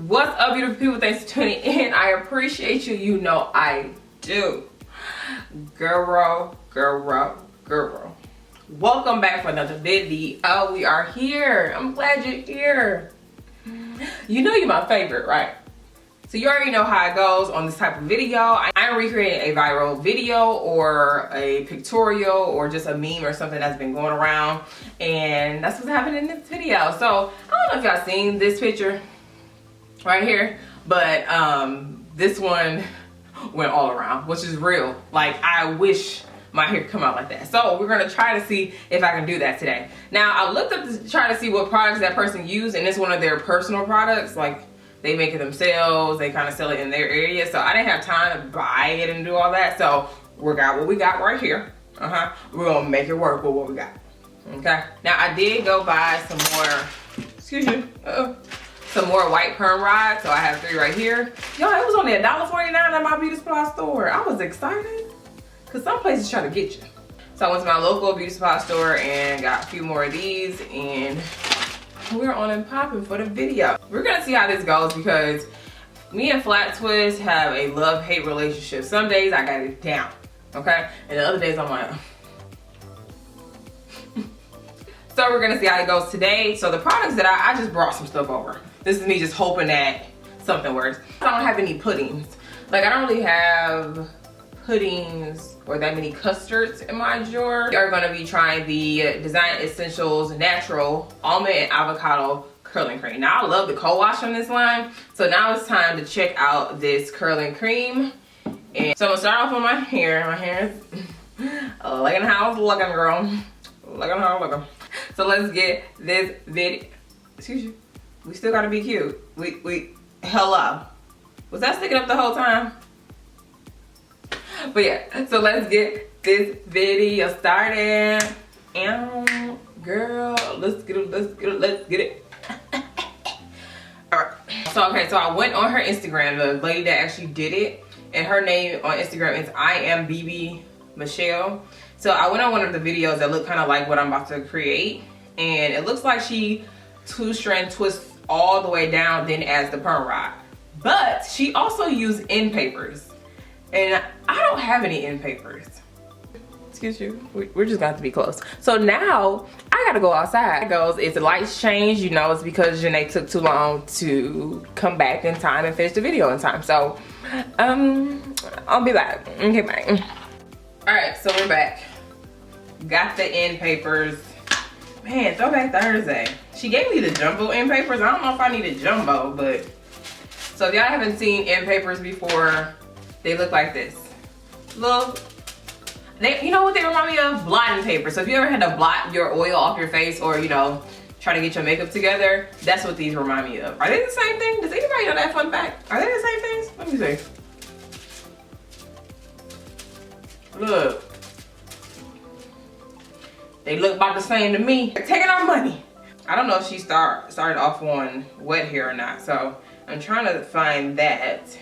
What's up, beautiful people? Thanks for tuning in. I appreciate you. You know I do. Girl. Welcome back for another video. We are here. I'm glad you're here. You know you're my favorite, right? So you already know how it goes on this type of video. I'm recreating a viral video or a pictorial or just a meme or something that's been going around. And that's what's happening in this video. So I don't know if y'all seen this picture right here, but this one went all around, which is real. Like, I wish my hair could come out like that. So we're gonna try to see if I can do that today. Now, I looked up to try to see what products that person used, and it's one of their personal products. Like, they make it themselves, they kind of sell it in their area. So I didn't have time to buy it and do all that. So we got what we got right here. We're gonna make it work with what we got. Okay. Now, I did go buy some more, excuse me, some more white perm rods. So I have 3 right here. Yo, it was only $1.49 at my beauty supply store. I was excited because some places try to get you. So I went to my local beauty supply store and got a few more of these, and we're on and popping for the video. We're gonna see how this goes because me and Flat Twist have a love-hate relationship. Some days I got it down, okay? And the other days I'm like, so we're gonna see how it goes today. So the products that I just brought some stuff over. This is me just hoping that something works. I don't have any puddings. Like, I don't really have puddings or that many custards in my drawer. We are gonna be trying the Design Essentials Natural Almond and Avocado Curling Cream. Now, I love the co-wash on this line. So now it's time to check out this curling cream. And so I'm gonna start off with my hair. My hair is looking how it's looking, girl. Looking how it's looking. So let's get this video. Excuse you. We still gotta be cute. Hello. Was that sticking up the whole time? But yeah, so let's get this video started. And girl, let's get it. All right. So, okay, so I went on her Instagram, the lady that actually did it, and her name on Instagram is I am BB Michelle. So I went on one of the videos that look kind of like what I'm about to create, and it looks like she 2-strand twists all the way down, then adds the perm rod. But she also used end papers, and I don't have any end papers. Excuse you, we're just going to be close. So now I gotta go outside. It goes, if the lights change, you know it's because Janae took too long to come back in time and finish the video in time. So I'll be back. Okay, bye. All right, so we're back. Got the end papers. Man, Throwback Thursday. She gave me the jumbo end papers. I don't know if I need a jumbo, but so if y'all haven't seen end papers before, they look like this. Look, you know what they remind me of? Blotting paper. So if you ever had to blot your oil off your face, or you know, try to get your makeup together, that's what these remind me of. Are they the same thing? Does anybody know that fun fact? Are they the same things? Let me see. Look. They look about the same to me. They're taking our money. I don't know if she started off on wet hair or not, so I'm trying to find that.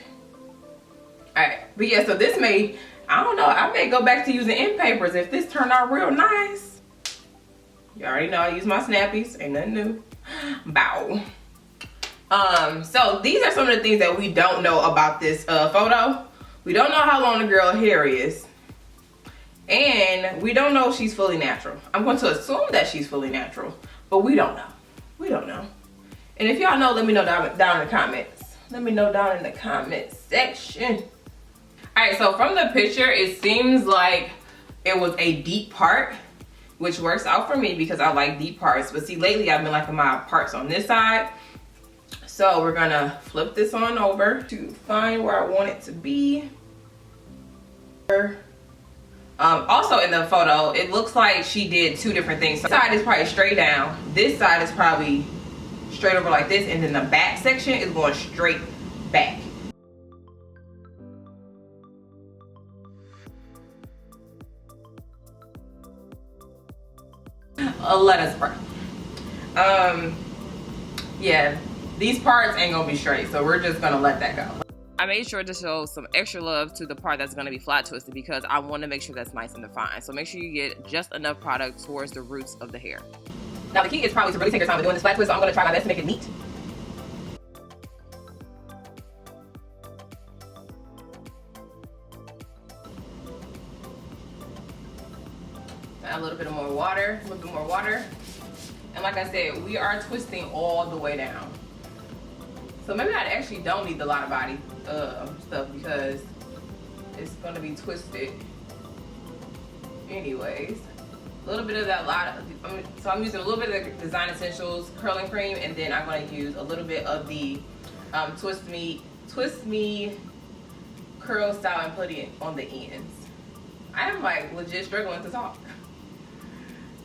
Alright, but yeah, so this may, I don't know, I may go back to using end papers if this turned out real nice. You already know I use my Snappees, ain't nothing new. Bow. So these are some of the things that we don't know about this photo. We don't know how long the girl's hair is. And we don't know if she's fully natural. I'm going to assume that she's fully natural, but we don't know. We don't know. And if y'all know, let me know down in the comments. Let me know down in the comment section. All right, so from the picture, it seems like it was a deep part, which works out for me because I like deep parts. But see, lately I've been liking my parts on this side. So we're gonna flip this on over to find where I want it to be. Also in the photo, it looks like she did 2 different things. This side is probably straight down. This side is probably straight over like this, and then the back section is going straight back. Let us pray. Yeah, these parts ain't gonna be straight, so we're just gonna let that go. I made sure to show some extra love to the part that's gonna be flat twisted because I want to make sure that's nice and defined. So make sure you get just enough product towards the roots of the hair. Now the key is probably to really take your time with doing this flat twist, so I'm gonna try my best to make it neat. Add a little bit more water, a little bit more water. And like I said, we are twisting all the way down. So maybe I actually don't need the LottaBody stuff because it's gonna be twisted anyways. A little bit of that so I'm using a little bit of the Design Essentials curling cream, and then I'm gonna use a little bit of the Twist Me curl style and put it on the ends. I am like legit struggling to talk.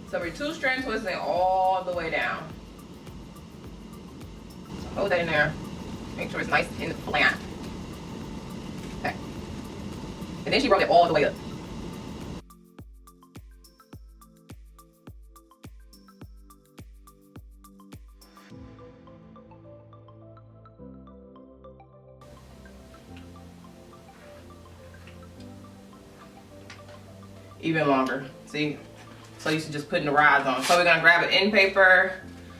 So we're 2-strand twisting all the way down. Hold that in there. Make sure it's nice and flat. Okay. And then she rolled it all the way up. Even longer. See? So used to just putting the rods on. So we're gonna grab an end paper.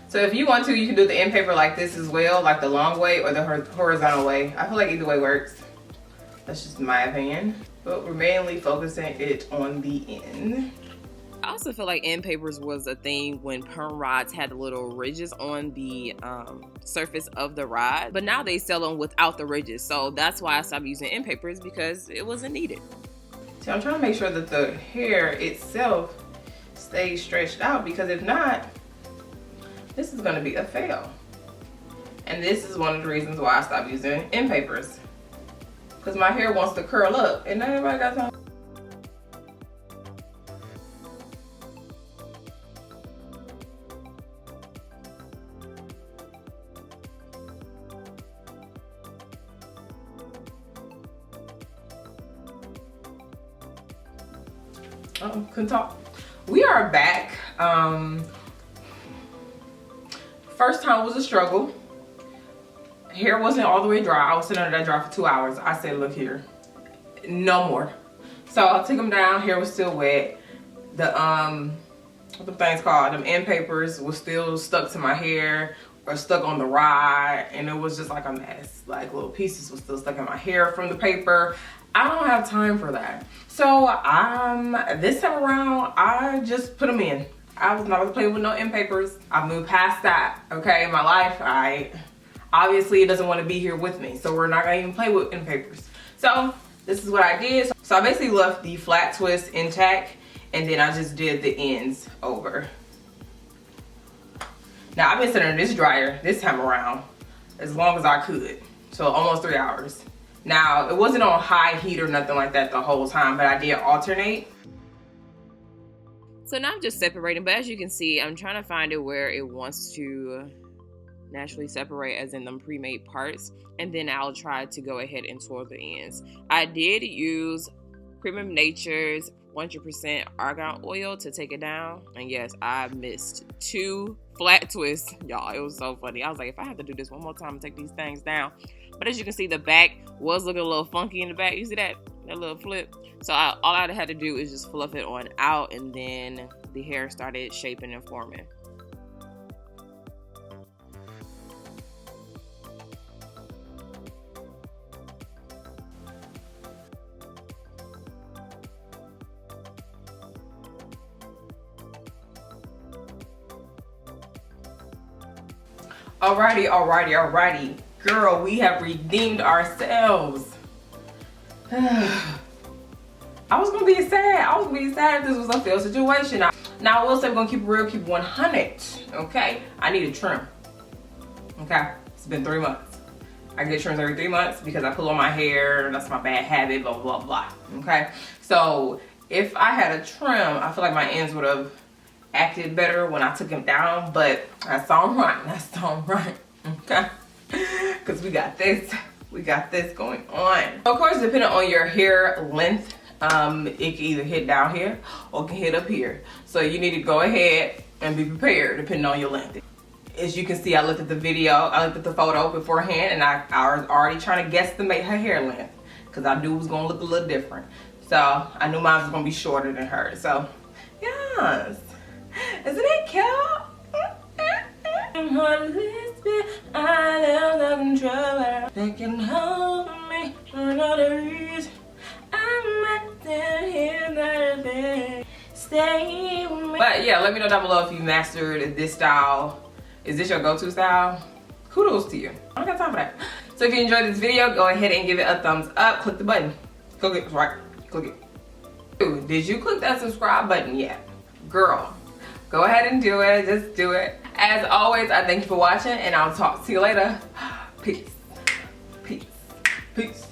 So if you want to, you can do the end paper like this as well, like the long way or the horizontal way. I feel like either way works. That's just my opinion. But we're mainly focusing it on the end. I also feel like end papers was a thing when perm rods had the little ridges on the surface of the rod. But now they sell them without the ridges. So that's why I stopped using end papers, because it wasn't needed. So I'm trying to make sure that the hair itself stays stretched out, because if not, this is gonna be a fail. And this is one of the reasons why I stopped using end papers. Because my hair wants to curl up and not everybody got time. Couldn't talk. We are back. First time was a struggle. Hair wasn't all the way dry. I was sitting under that dry for 2 hours. I said, look here, no more. So I took them down. Hair was still wet. The what the things called, them end papers was still stuck to my hair or stuck on the rod, and it was just like a mess. Like little pieces was still stuck in my hair from the paper. I don't have time for that. So this time around, I just put them in. I was not gonna play with no end papers. I moved past that, okay, in my life. Obviously it doesn't want to be here with me, so we're not gonna even play with end papers. So this is what I did. So I basically left the flat twist intact, and then I just did the ends over. Now I've been sitting in this dryer this time around as long as I could, so almost 3 hours. Now it wasn't on high heat or nothing like that the whole time, but I did alternate. So now I'm just separating, but as you can see, I'm trying to find it where it wants to naturally separate, as in them pre-made parts, and then I'll try to go ahead and twirl the ends. I did use Creme of Nature's 100% Argan oil to take it down, and yes, I missed 2 flat twists, y'all. It was so funny. I was like, if I have to do this one more time and take these things down. But as you can see, the back was looking a little funky in the back. You see that little flip? So all I had to do is just fluff it on out, and then the hair started shaping and forming. Alrighty. Girl, we have redeemed ourselves. I was gonna be sad. If this was a failed situation. Now I will say we're gonna keep it real, keep 100. Okay, I need a trim. Okay, it's been 3 months. I get trims every 3 months because I pull on my hair. That's my bad habit. Blah blah blah. Okay, so if I had a trim, I feel like my ends would have acted better when I took them down. But that's all right. Okay, because we got this going on. Of course, depending on your hair length, it can either hit down here or it can hit up here. So you need to go ahead and be prepared depending on your length. As you can see, I looked at the photo beforehand, and I was already trying to guesstimate her hair length because I knew it was gonna look a little different. So I knew mine was gonna be shorter than hers. So yes, isn't it cute? I love the controller. They can hold me for another reason. I'm right there in that bed. stay with me. But yeah, let me know down below if you mastered this style. Is this your go-to style? Kudos to you. I don't got time for that. So if you enjoyed this video, go ahead and give it a thumbs up. Click the button. Click it, right? Click it. Dude, did you click that subscribe button yet? Girl, go ahead and do it. Just do it. As always, I thank you for watching, and I'll talk to you later. Peace. Peace. Peace.